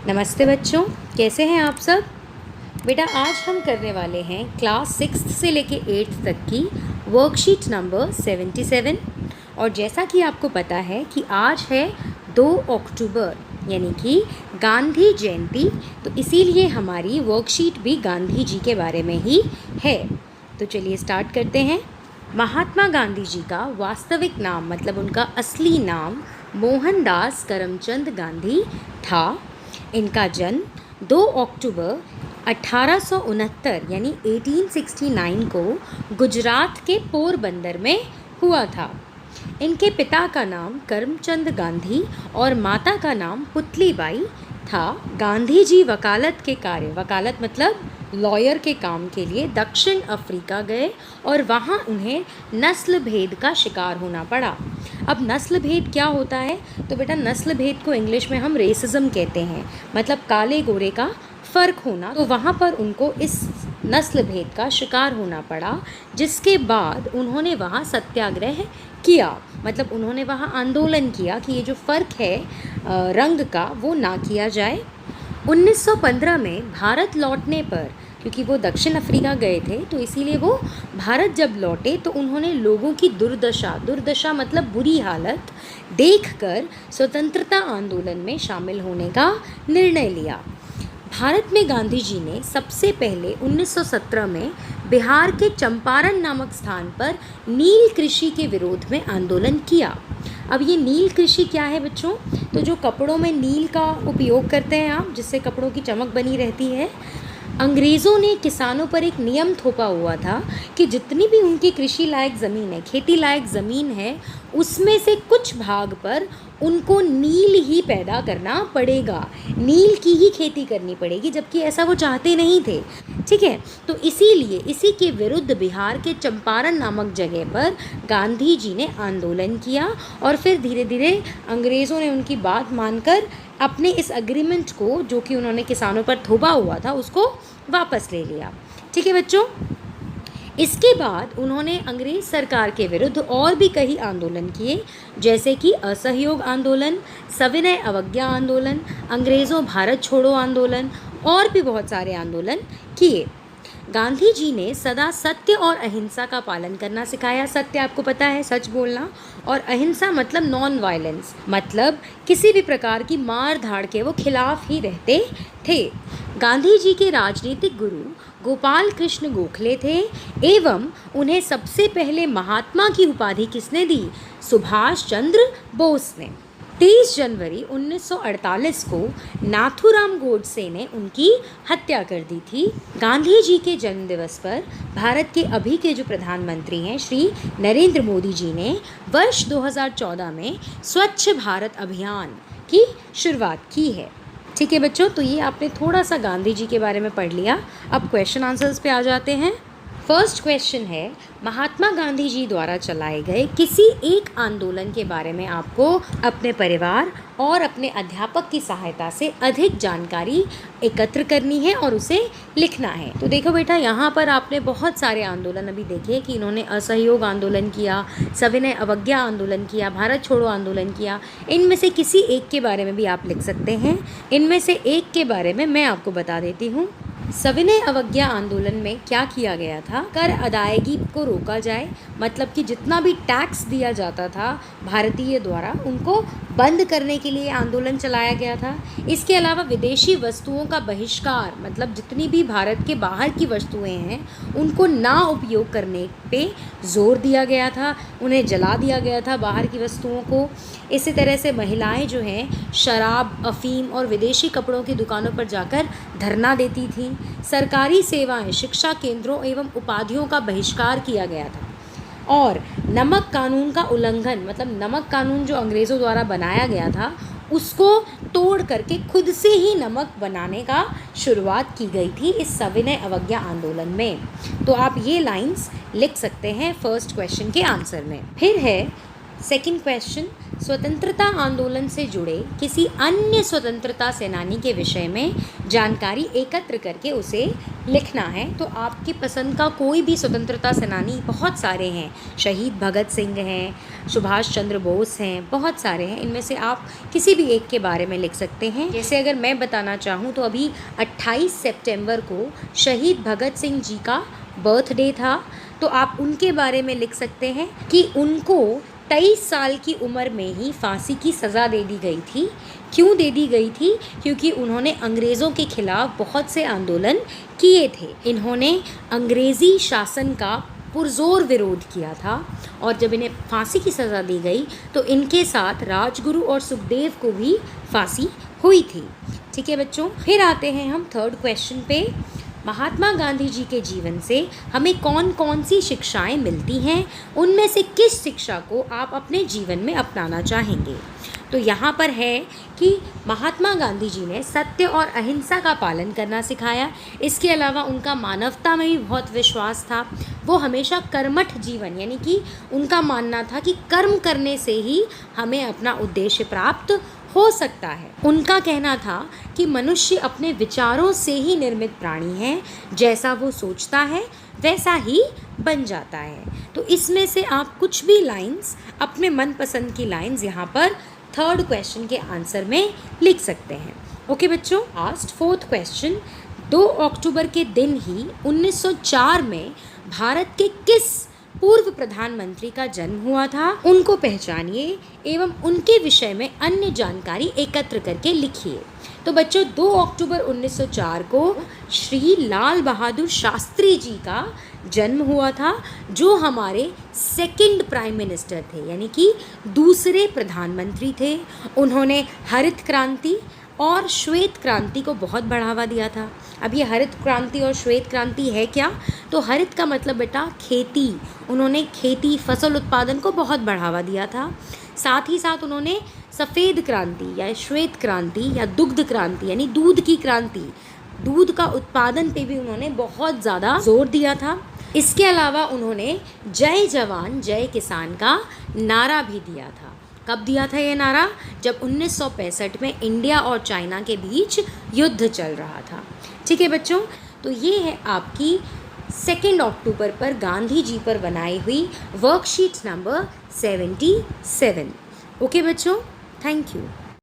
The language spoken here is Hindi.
नमस्ते बच्चों, कैसे हैं आप सब। बेटा आज हम करने वाले हैं क्लास 6 से लेके 8th तक की वर्कशीट नंबर 77। और जैसा कि आपको पता है कि आज है 2 अक्टूबर यानी कि गांधी जयंती, तो इसीलिए हमारी वर्कशीट भी गांधी जी के बारे में ही है। तो चलिए स्टार्ट करते हैं। महात्मा गांधी जी का वास्तविक नाम मतलब उनका असली नाम मोहनदास करमचंद गांधी था। इनका जन्म 2 अक्टूबर 1869 यानी 1869 को गुजरात के पोरबंदर में हुआ था। इनके पिता का नाम करमचंद गांधी और माता का नाम पुतलीबाई था। गांधी जी वकालत मतलब लॉयर के काम के लिए दक्षिण अफ्रीका गए और वहाँ उन्हें नस्ल भेद का शिकार होना पड़ा। अब नस्ल भेद क्या होता है? तो बेटा नस्ल भेद को इंग्लिश में हम रेसिज्म कहते हैं, मतलब काले गोरे का फ़र्क होना। तो वहाँ पर उनको इस नस्ल भेद का शिकार होना पड़ा, जिसके बाद उन्होंने वहाँ सत्याग्रह किया, मतलब उन्होंने वहाँ आंदोलन किया कि ये जो फ़र्क है रंग का वो ना किया जाए। 1915 में भारत लौटने पर, क्योंकि वो दक्षिण अफ्रीका गए थे तो इसीलिए वो भारत जब लौटे तो उन्होंने लोगों की दुर्दशा मतलब बुरी हालत देखकर स्वतंत्रता आंदोलन में शामिल होने का निर्णय लिया। भारत में गांधी जी ने सबसे पहले 1917 में बिहार के चंपारण नामक स्थान पर नील कृषि के विरोध में आंदोलन किया। अब ये नील कृषि क्या है बच्चों? तो जो कपड़ों में नील का उपयोग करते हैं आप, जिससे कपड़ों की चमक बनी रहती है। अंग्रेज़ों ने किसानों पर एक नियम थोपा हुआ था कि जितनी भी उनकी कृषि लायक ज़मीन है, खेती लायक ज़मीन है, उसमें से कुछ भाग पर उनको नील ही पैदा करना पड़ेगा, नील की ही खेती करनी पड़ेगी, जबकि ऐसा वो चाहते नहीं थे। ठीक है, तो इसीलिए इसी के विरुद्ध बिहार के चंपारण नामक जगह पर गांधी जी ने आंदोलन किया और फिर धीरे धीरे अंग्रेज़ों ने उनकी बात मानकर अपने इस एग्रीमेंट को, जो कि उन्होंने किसानों पर थोपा हुआ था, उसको वापस ले लिया। ठीक है बच्चों, इसके बाद उन्होंने अंग्रेज़ सरकार के विरुद्ध और भी कई आंदोलन किए, जैसे कि असहयोग आंदोलन, सविनय अवज्ञा आंदोलन, अंग्रेज़ों भारत छोड़ो आंदोलन और भी बहुत सारे आंदोलन किए। गांधी जी ने सदा सत्य और अहिंसा का पालन करना सिखाया। सत्य आपको पता है, सच बोलना, और अहिंसा मतलब नॉन वायलेंस, मतलब किसी भी प्रकार की मार धाड़ के वो खिलाफ ही रहते थे। गांधी जी के राजनीतिक गुरु गोपाल कृष्ण गोखले थे एवं उन्हें सबसे पहले महात्मा की उपाधि किसने दी? सुभाष चंद्र बोस ने। 23 जनवरी 1948 को नाथूराम गोडसे ने उनकी हत्या कर दी थी। गांधी जी के जन्मदिवस पर भारत के अभी के जो प्रधानमंत्री हैं श्री नरेंद्र मोदी जी ने वर्ष 2014 में स्वच्छ भारत अभियान की शुरुआत की है। ठीक है बच्चों, तो ये आपने थोड़ा सा गांधी जी के बारे में पढ़ लिया। अब क्वेश्चन आंसर्स पे आ जाते हैं। फर्स्ट क्वेश्चन है, महात्मा गांधी जी द्वारा चलाए गए किसी एक आंदोलन के बारे में आपको अपने परिवार और अपने अध्यापक की सहायता से अधिक जानकारी एकत्र करनी है और उसे लिखना है। तो देखो बेटा, यहाँ पर आपने बहुत सारे आंदोलन अभी देखे कि इन्होंने असहयोग आंदोलन किया, सविनय अवज्ञा आंदोलन किया, भारत छोड़ो आंदोलन किया। इनमें से किसी एक के बारे में भी आप लिख सकते हैं। इनमें से एक के बारे में मैं आपको बता देती हूँ। सविनय अवज्ञा आंदोलन में क्या किया गया था? कर अदायगी को रोका जाए, मतलब कि जितना भी टैक्स दिया जाता था भारतीय द्वारा उनको बंद करने के लिए आंदोलन चलाया गया था। इसके अलावा विदेशी वस्तुओं का बहिष्कार, मतलब जितनी भी भारत के बाहर की वस्तुएं हैं उनको ना उपयोग करने पे जोर दिया गया था, उन्हें जला दिया गया था बाहर की वस्तुओं को। इसी तरह से महिलाएं जो हैं शराब, अफीम और विदेशी कपड़ों की दुकानों पर जाकर धरना देती थीं। सरकारी सेवाएं, शिक्षा केंद्रों एवं उपाधियों का बहिष्कार किया गया था। और नमक कानून का उल्लंघन, मतलब नमक कानून जो अंग्रेज़ों द्वारा बनाया गया था उसको तोड़ करके खुद से ही नमक बनाने का शुरुआत की गई थी इस सविनय अवज्ञा आंदोलन में। तो आप ये लाइंस लिख सकते हैं फर्स्ट क्वेश्चन के आंसर में। फिर है सेकंड क्वेश्चन, स्वतंत्रता आंदोलन से जुड़े किसी अन्य स्वतंत्रता सेनानी के विषय में जानकारी एकत्र करके उसे लिखना है तो आपकी पसंद का कोई भी स्वतंत्रता सेनानी, बहुत सारे हैं, शहीद भगत सिंह हैं, सुभाष चंद्र बोस हैं, बहुत सारे हैं, इनमें से आप किसी भी एक के बारे में लिख सकते हैं। जैसे अगर मैं बताना चाहूँ तो अभी 28 सितंबर को शहीद भगत सिंह जी का बर्थडे था, तो आप उनके बारे में लिख सकते हैं कि उनको 23 साल की उम्र में ही फांसी की सज़ा दे दी गई थी। क्यों दे दी गई थी? क्योंकि उन्होंने अंग्रेज़ों के खिलाफ बहुत से आंदोलन किए थे। इन्होंने अंग्रेज़ी शासन का पुरज़ोर विरोध किया था और जब इन्हें फांसी की सज़ा दी गई तो इनके साथ राजगुरु और सुखदेव को भी फांसी हुई थी। ठीक है बच्चों, फिर आते हैं हम थर्ड क्वेश्चन पे। महात्मा गांधी जी के जीवन से हमें कौन कौन सी शिक्षाएं मिलती हैं, उनमें से किस शिक्षा को आप अपने जीवन में अपनाना चाहेंगे? तो यहाँ पर है कि महात्मा गांधी जी ने सत्य और अहिंसा का पालन करना सिखाया। इसके अलावा उनका मानवता में भी बहुत विश्वास था। वो हमेशा कर्मठ जीवन, यानी कि उनका मानना था कि कर्म करने से ही हमें अपना उद्देश्य प्राप्त हो सकता है। उनका कहना था कि मनुष्य अपने विचारों से ही निर्मित प्राणी है, जैसा वो सोचता है वैसा ही बन जाता है। तो इसमें से आप कुछ भी लाइंस, अपने मनपसंद की लाइंस यहाँ पर थर्ड क्वेश्चन के आंसर में लिख सकते हैं। ओके बच्चों, लास्ट फोर्थ क्वेश्चन, 2 अक्टूबर के दिन ही 1904 में भारत के किस पूर्व प्रधानमंत्री का जन्म हुआ था? उनको पहचानिए एवं उनके विषय में अन्य जानकारी एकत्र करके लिखिए। तो बच्चों, 2 अक्टूबर 1904 को श्री लाल बहादुर शास्त्री जी का जन्म हुआ था, जो हमारे सेकंड प्राइम मिनिस्टर थे, यानी कि दूसरे प्रधानमंत्री थे। उन्होंने हरित क्रांति और श्वेत क्रांति को बहुत बढ़ावा दिया था। अब ये हरित क्रांति और श्वेत क्रांति है क्या? तो हरित का मतलब बेटा खेती, उन्होंने खेती, फसल उत्पादन को बहुत बढ़ावा दिया था। साथ ही साथ उन्होंने सफ़ेद क्रांति या श्वेत क्रांति या दुग्ध क्रांति यानी दूध की क्रांति, दूध का उत्पादन पे भी उन्होंने बहुत ज़्यादा जोर दिया था। इसके अलावा उन्होंने जय जवान जय किसान का नारा भी दिया था। कब दिया था ये नारा? जब 1965 में इंडिया और चाइना के बीच युद्ध चल रहा था। ठीक है बच्चों, तो ये है आपकी 2 अक्टूबर पर गांधी जी पर बनाई हुई वर्कशीट नंबर 77। ओके बच्चों, थैंक यू।